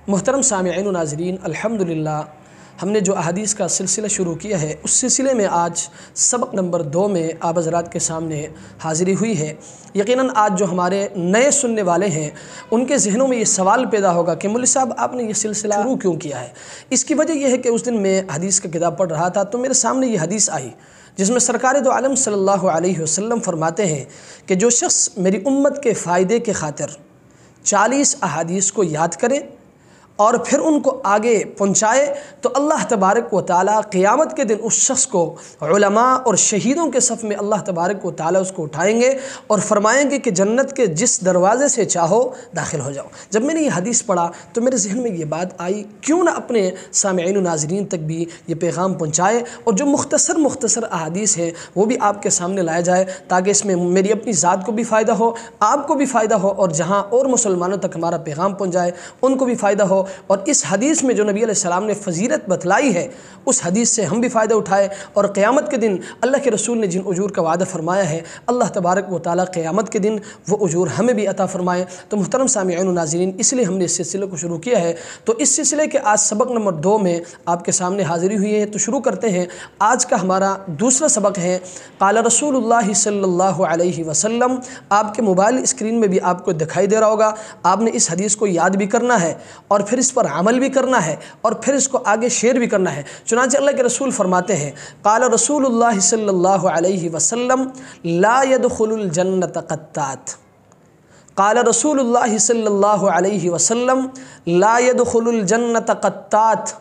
محترم سامعین و ناظرین، الحمدللہ ہم نے جو احادیث کا سلسلہ شروع کیا ہے اس سلسلے میں آج سبق نمبر 2 میں آپ حضرات کے سامنے حاضری ہوئی ہے۔ یقیناً آج جو ہمارے نئے سننے والے ہیں ان کے ذہنوں میں یہ سوال پیدا ہوگا کہ مولوی صاحب آپ نے یہ سلسلہ شروع کیوں کیا ہے؟ اس کی وجہ یہ ہے کہ اس دن میں حدیث کا کتاب پڑھ رہا تھا تو میرے سامنے یہ حدیث آئی جس میں سرکار دو عالم صلی اللہ علیہ وسلم فرماتے ہیں کہ جو شخص میری امت کے فائدے کے خاطر 40 احادیث کو یاد کرے اور پھر ان کو آگے پہنچائے تو اللہ تبارک و تعالیٰ قیامت کے دن اس شخص کو علماء اور شہیدوں کے صف میں اللہ تبارک و تعالیٰ اس کو اٹھائیں گے اور فرمائیں گے کہ جنت کے جس دروازے سے چاہو داخل ہو جاؤ۔ جب میں نے یہ حدیث پڑھا تو میرے ذہن میں یہ بات آئی، کیوں نہ اپنے سامعین و ناظرین تک بھی یہ پیغام پہنچائے اور جو مختصر احادیث ہیں وہ بھی آپ کے سامنے لایا جائے تاکہ اس میں میری اپنی ذات کو بھی فائدہ ہو، آپ کو بھی فائدہ ہو، اور جہاں اور مسلمانوں تک ہمارا پیغام پہنچ جائے ان کو بھی فائدہ ہو۔ اور اس حدیث میں جو نبی علیہ السلام نے فضیلت بتلائی ہے اس حدیث سے ہم بھی فائدہ اٹھائے، اور قیامت کے دن اللہ کے رسول نے جن اجور کا وعدہ فرمایا ہے اللہ تبارک و تعالیٰ قیامت کے دن وہ اجور ہمیں بھی عطا فرمائے۔ تو محترم سامعین و ناظرین، اس لیے ہم نے اس سلسلے کو شروع کیا ہے۔ تو اس سلسلے کے آج سبق نمبر 2 میں آپ کے سامنے حاضری ہوئی ہے، تو شروع کرتے ہیں۔ آج کا ہمارا دوسرا سبق ہے قال رسول اللہ صلی اللہ علیہ وسلم۔ آپ کے موبائل اسکرین میں بھی آپ کو دکھائی دے رہا ہوگا۔ آپ نے اس حدیث کو یاد بھی کرنا ہے اور پھر اس پر عمل بھی کرنا ہے اور پھر اس کو آگے شیئر بھی کرنا ہے۔ چنانچہ اللہ کے رسول فرماتے ہیں قال رسول اللہ صلی اللہ علیہ وسلم لا يدخل الجنت قطات۔ قال رسول اللہ صلی اللہ علیہ وسلم لا يدخل الجنت قطات۔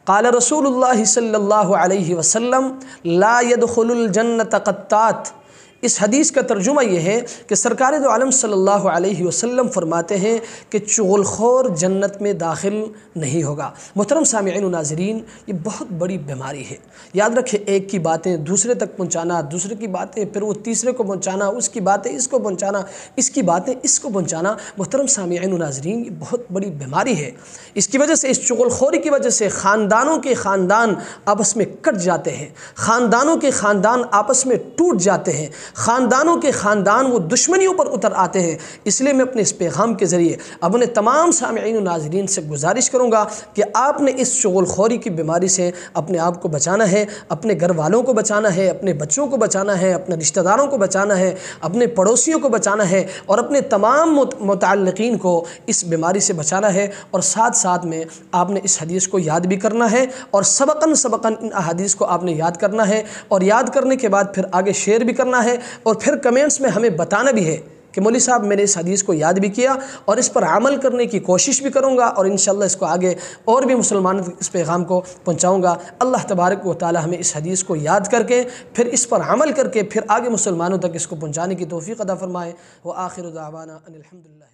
قال رسول اللہ صلی اللہ علیہ وسلم لا يدخل الجنت قطات۔ اس حدیث کا ترجمہ یہ ہے کہ سرکار دو عالم صلی اللہ علیہ وسلم فرماتے ہیں کہ چغل خور جنت میں داخل نہیں ہوگا۔ محترم سامعین و ناظرین، یہ بہت بڑی بیماری ہے۔ یاد رکھیں، ایک کی باتیں دوسرے تک پہنچانا، دوسرے کی باتیں پھر وہ تیسرے کو پہنچانا، اس کی باتیں اس کو پہنچانا، اس کی باتیں اس کو پہنچانا، محترم سامعین و ناظرین، یہ بہت بڑی بیماری ہے۔ اس کی وجہ سے، اس چغل خوری کی وجہ سے خاندانوں کے خاندان آپس میں کٹ جاتے ہیں، خاندانوں کے خاندان آپس میں ٹوٹ جاتے ہیں، خاندانوں کے خاندان وہ دشمنیوں پر اتر آتے ہیں۔ اس لیے میں اپنے اس پیغام کے ذریعے اپنے تمام سامعین و ناظرین سے گزارش کروں گا کہ آپ نے اس چغل خوری کی بیماری سے اپنے آپ کو بچانا ہے، اپنے گھر والوں کو بچانا ہے، اپنے بچوں کو بچانا ہے، اپنے رشتہ داروں کو بچانا ہے، اپنے پڑوسیوں کو بچانا ہے، اور اپنے تمام متعلقین کو اس بیماری سے بچانا ہے۔ اور ساتھ ساتھ میں آپ نے اس حدیث کو یاد بھی کرنا ہے اور سبقاً ان احادیث کو آپ نے یاد کرنا ہے، اور یاد کرنے کے بعد پھر آگے شیئر بھی کرنا ہے، اور پھر کمنٹس میں ہمیں بتانا بھی ہے کہ مولوی صاحب میں نے اس حدیث کو یاد بھی کیا اور اس پر عمل کرنے کی کوشش بھی کروں گا، اور انشاءاللہ اس کو آگے اور بھی مسلمانوں تک اس پیغام کو پہنچاؤں گا۔ اللہ تبارک و تعالی ہمیں اس حدیث کو یاد کر کے پھر اس پر عمل کر کے پھر آگے مسلمانوں تک اس کو پہنچانے کی توفیق عطا فرمائے۔ وآخر دعوانا ان الحمدللہ۔